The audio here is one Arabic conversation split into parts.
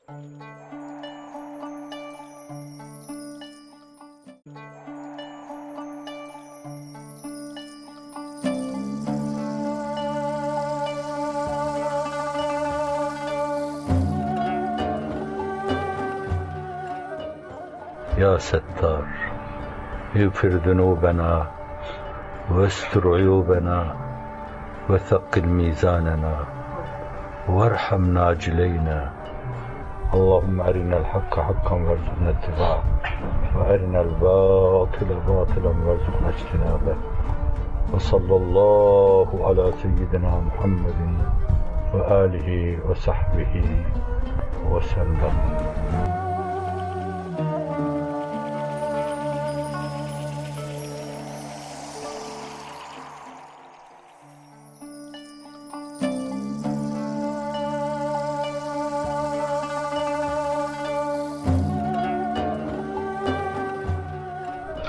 يا ستار اغفر ذنوبنا واستر عيوبنا وثقل ميزاننا وارحم ناجلينا. اللهم أرنا الحق حقا وارزقنا اتباعه وأرنا الباطل باطلا وارزقنا اجتنابه. وصلى الله على سيدنا محمد وآله وصحبه وسلم.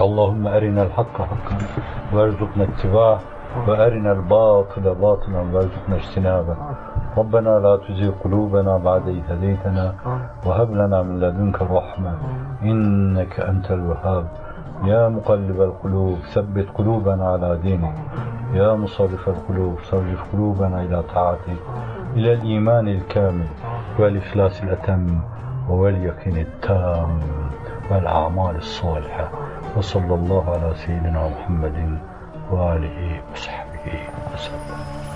اللهم أرنا الحق حقا وارزقنا اتباعه وأرنا الباطل باطلا وارزقنا اجتنابه. ربنا لا تزغ قلوبنا بعد إذ هديتنا وهب لنا من لدنك رحمة إنك أنت الوهاب. يا مقلب القلوب ثبت قلوبنا على دينك. يا مصرف القلوب صرف قلوبنا إلى طاعتك، إلى الإيمان الكامل والإخلاص الأتم واليقين التام والأعمال الصالحة. وصلى الله على سيدنا محمد وآله وصحبه وسلم.